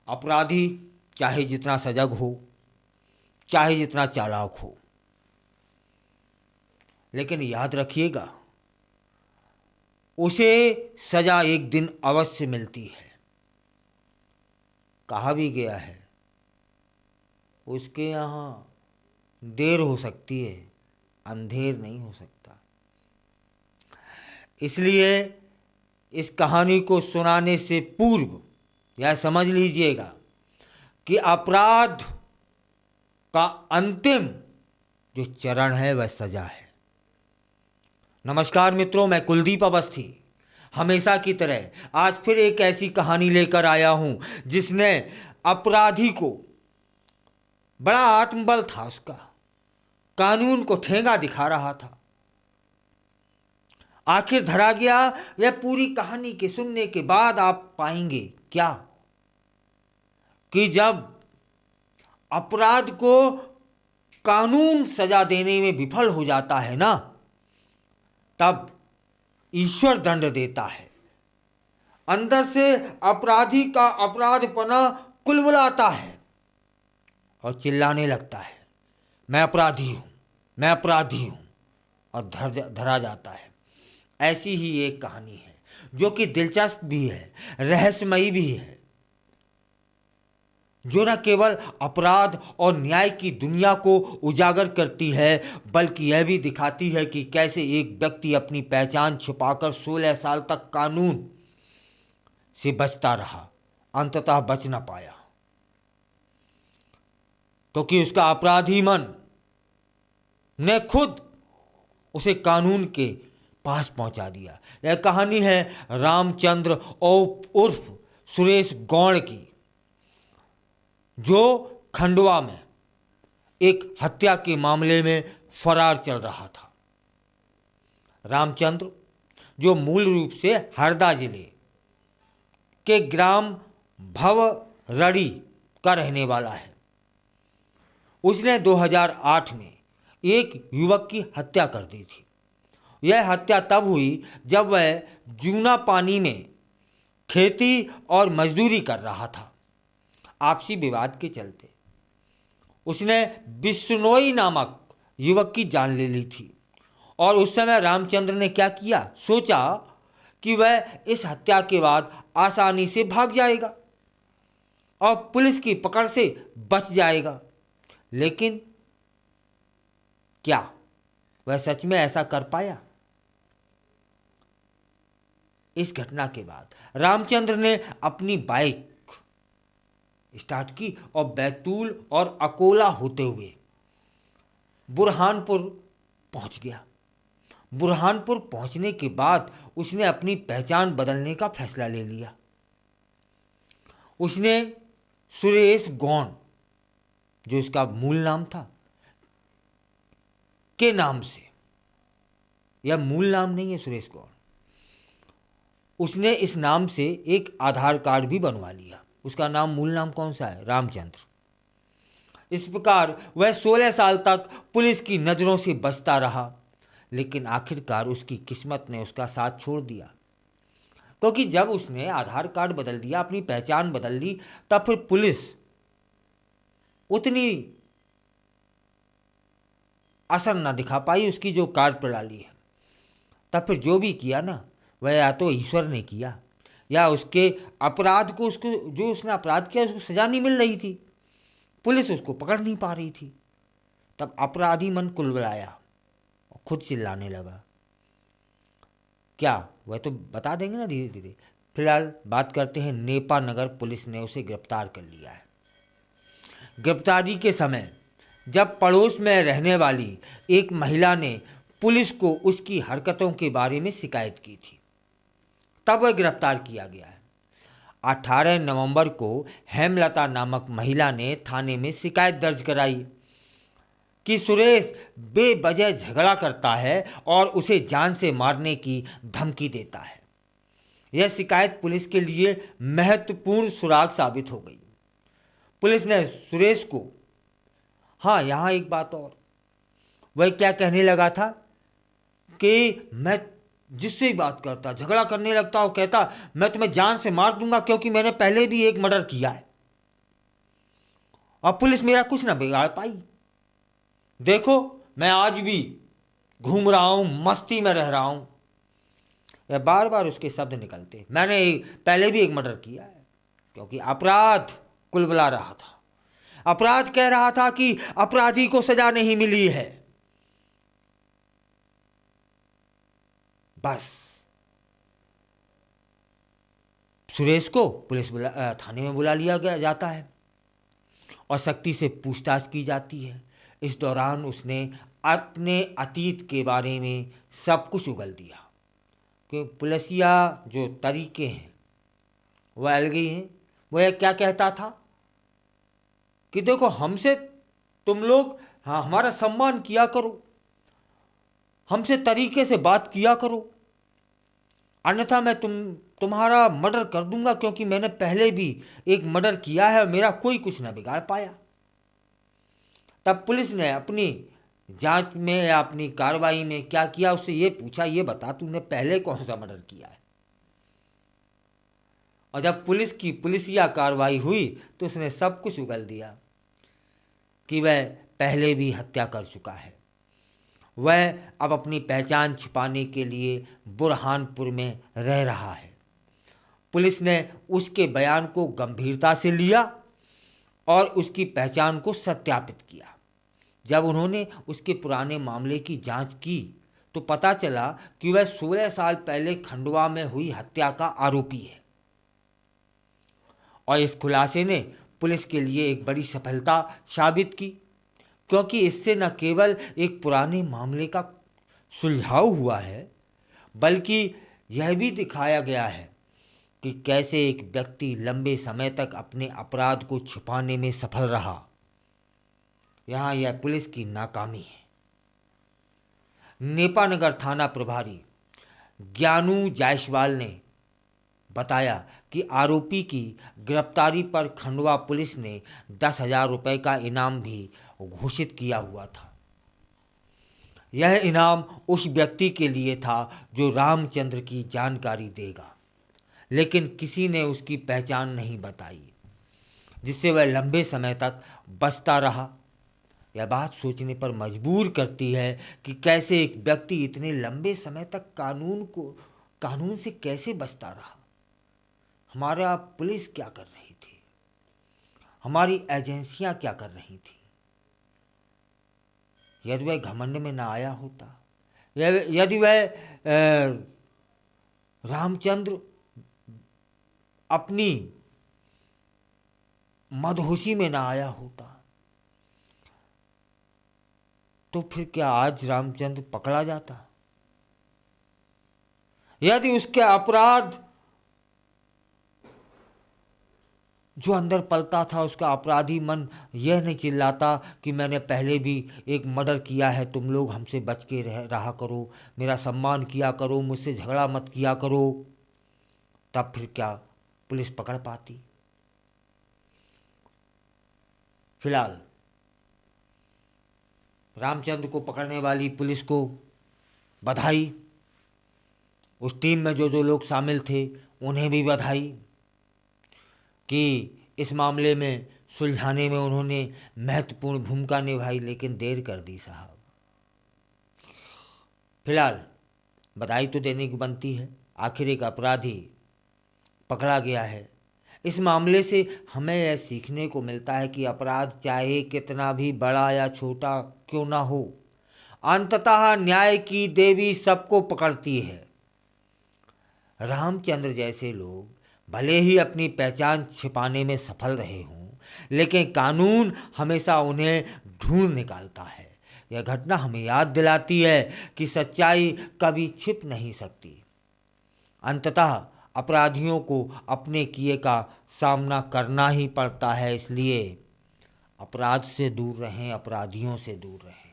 अपराधी चाहे जितना सजग हो, चाहे जितना चालाक हो, लेकिन याद रखिएगा उसे सजा एक दिन अवश्य मिलती है। कहा भी गया है उसके यहाँ देर हो सकती है, अंधेर नहीं हो सकता। इसलिए इस कहानी को सुनाने से पूर्व यह समझ लीजिएगा कि अपराध का अंतिम जो चरण है वह सजा है। नमस्कार मित्रों, मैं कुलदीप अवस्थी हमेशा की तरह आज फिर एक ऐसी कहानी लेकर आया हूं जिसने अपराधी को, बड़ा आत्मबल था उसका, कानून को ठेंगा दिखा रहा था, आखिर धरा गया। यह पूरी कहानी के सुनने के बाद आप पाएंगे क्या कि जब अपराध को कानून सजा देने में विफल हो जाता है ना, तब ईश्वर दंड देता है। अंदर से अपराधी का अपराधपना कुलबुलाता है और चिल्लाने लगता है, मैं अपराधी हूं, मैं अपराधी हूं, और धरा जाता है। ऐसी ही एक कहानी है जो कि दिलचस्प भी है, रहस्यमयी भी है, जो न केवल अपराध और न्याय की दुनिया को उजागर करती है बल्कि यह भी दिखाती है कि कैसे एक व्यक्ति अपनी पहचान छिपाकर 16 साल तक कानून से बचता रहा, अंततः बच न पाया क्योंकि उसका अपराधी मन ने खुद उसे कानून के पास पहुंचा दिया। यह कहानी है रामचंद्र उर्फ सुरेश गौड़ की, जो खंडवा में एक हत्या के मामले में फरार चल रहा था। रामचंद्र, जो मूल रूप से हरदा जिले के ग्राम भवरड़ी का रहने वाला है, उसने 2008 में एक युवक की हत्या कर दी थी। यह हत्या तब हुई जब वह जूना पानी में खेती और मजदूरी कर रहा था। आपसी विवाद के चलते उसने बिश्नोई नामक युवक की जान ले ली थी और उस समय रामचंद्र ने क्या किया, सोचा कि वह इस हत्या के बाद आसानी से भाग जाएगा और पुलिस की पकड़ से बच जाएगा। लेकिन क्या वह सच में ऐसा कर पाया? इस घटना के बाद रामचंद्र ने अपनी बाइक स्टार्ट की और बैतूल और अकोला होते हुए बुरहानपुर पहुंच गया। बुरहानपुर पहुंचने के बाद उसने अपनी पहचान बदलने का फैसला ले लिया। उसने सुरेश गौड़, जो इसका मूल नाम था, के नाम से, यह मूल नाम नहीं है सुरेश गौड़, उसने इस नाम से एक आधार कार्ड भी बनवा लिया। उसका नाम, मूल नाम कौन सा है? रामचंद्र। इस प्रकार वह 16 साल तक पुलिस की नज़रों से बचता रहा, लेकिन आखिरकार उसकी किस्मत ने उसका साथ छोड़ दिया, क्योंकि जब उसने आधार कार्ड बदल दिया, अपनी पहचान बदल ली, तब फिर पुलिस उतनी असर न दिखा पाई उसकी जो कार्य प्रणाली है। तब फिर जो भी किया ना, वह या तो ईश्वर ने किया या उसके अपराध को, उसको जो उसने अपराध किया उसको सजा नहीं मिल रही थी, पुलिस उसको पकड़ नहीं पा रही थी। तब अपराधी मन कुलबुलाया और खुद चिल्लाने लगा। क्या वह तो बता देंगे ना धीरे धीरे। फिलहाल बात करते हैं, नेपा नगर पुलिस ने उसे गिरफ्तार कर लिया है। गिरफ्तारी के समय जब पड़ोस में रहने वाली एक महिला ने पुलिस को उसकी हरकतों के बारे में शिकायत की थी, तब वह गिरफ्तार किया गया है। 18 नवंबर को हेमलता नामक महिला ने थाने में शिकायत दर्ज कराई कि सुरेश बेवजह झगड़ा करता है और उसे जान से मारने की धमकी देता है। यह शिकायत पुलिस के लिए महत्वपूर्ण सुराग साबित हो गई। पुलिस ने सुरेश को, हाँ यहाँ एक बात और, वह क्या कहने लगा था कि मैं जिससे ही बात करता, झगड़ा करने लगता और कहता मैं तुम्हें जान से मार दूंगा क्योंकि मैंने पहले भी एक मर्डर किया है। और पुलिस मेरा कुछ ना बिगाड़ पाई। देखो मैं आज भी घूम रहा हूं, मस्ती में रह रहा हूं। या बार बार उसके शब्द निकलते। मैंने पहले भी एक मर्डर किया है, क्योंकि अपराध कुलबुला रहा था। अपराध कह रहा था कि अपराधी को सजा नहीं मिली है। बस सुरेश को पुलिस थाने में बुला लिया गया जाता है और सख्ती से पूछताछ की जाती है। इस दौरान उसने अपने अतीत के बारे में सब कुछ उगल दिया कि पुलिसिया जो तरीके हैं वह अलग ही हैं। वह क्या कहता था कि देखो हमसे तुम लोग हाँ हमारा सम्मान किया करो, हमसे तरीके से बात किया करो, अन्यथा मैं तुम्हारा मर्डर कर दूंगा, क्योंकि मैंने पहले भी एक मर्डर किया है और मेरा कोई कुछ ना बिगाड़ पाया। तब पुलिस ने अपनी जांच में या अपनी कार्रवाई में क्या किया, उससे ये पूछा, ये बता तूने पहले कौन सा मर्डर किया है। और जब पुलिस की पुलिसिया कार्रवाई हुई तो उसने सब कुछ उगल दिया कि वह पहले भी हत्या कर चुका है। वह अब अपनी पहचान छिपाने के लिए बुरहानपुर में रह रहा है। पुलिस ने उसके बयान को गंभीरता से लिया और उसकी पहचान को सत्यापित किया। जब उन्होंने उसके पुराने मामले की जांच की तो पता चला कि वह 16 साल पहले खंडवा में हुई हत्या का आरोपी है। और इस खुलासे ने पुलिस के लिए एक बड़ी सफलता साबित की, क्योंकि इससे न केवल एक पुराने मामले का सुलझाव हुआ है, बल्कि यह भी दिखाया गया है कि कैसे एक व्यक्ति लंबे समय तक अपने अपराध को छुपाने में सफल रहा। यहाँ यह पुलिस की नाकामी है। नेपानगर थाना प्रभारी ज्ञानू जायसवाल ने बताया कि आरोपी की गिरफ्तारी पर खंडवा पुलिस ने 10,000 रुपये का इनाम भी घोषित किया हुआ था। यह इनाम उस व्यक्ति के लिए था जो रामचंद्र की जानकारी देगा, लेकिन किसी ने उसकी पहचान नहीं बताई, जिससे वह लंबे समय तक बचता रहा। यह बात सोचने पर मजबूर करती है कि कैसे एक व्यक्ति इतने लंबे समय तक कानून से कैसे बचता रहा। हमारा पुलिस क्या कर रही थी, हमारी एजेंसियां क्या कर रही थी। यदि वह घमंड में ना आया होता, यदि वह रामचंद्र अपनी मदहोशी में ना आया होता, तो फिर क्या आज रामचंद्र पकड़ा जाता। यदि उसके अपराध जो अंदर पलता था, उसका अपराधी मन यह नहीं चिल्लाता कि मैंने पहले भी एक मर्डर किया है, तुम लोग हमसे बच के रहा करो, मेरा सम्मान किया करो, मुझसे झगड़ा मत किया करो, तब फिर क्या पुलिस पकड़ पाती। फिलहाल रामचंद्र को पकड़ने वाली पुलिस को बधाई, उस टीम में जो जो लोग शामिल थे उन्हें भी बधाई कि इस मामले में सुलझाने में उन्होंने महत्वपूर्ण भूमिका निभाई, लेकिन देर कर दी साहब। फिलहाल बधाई तो देने की बनती है, आखिर एक अपराधी पकड़ा गया है। इस मामले से हमें यह सीखने को मिलता है कि अपराध चाहे कितना भी बड़ा या छोटा क्यों ना हो, अंततः न्याय की देवी सबको पकड़ती है। रामचंद्र जैसे लोग भले ही अपनी पहचान छिपाने में सफल रहे हों, लेकिन कानून हमेशा उन्हें ढूंढ निकालता है। यह घटना हमें याद दिलाती है कि सच्चाई कभी छिप नहीं सकती। अंततः अपराधियों को अपने किए का सामना करना ही पड़ता है। इसलिए अपराध से दूर रहें, अपराधियों से दूर रहें।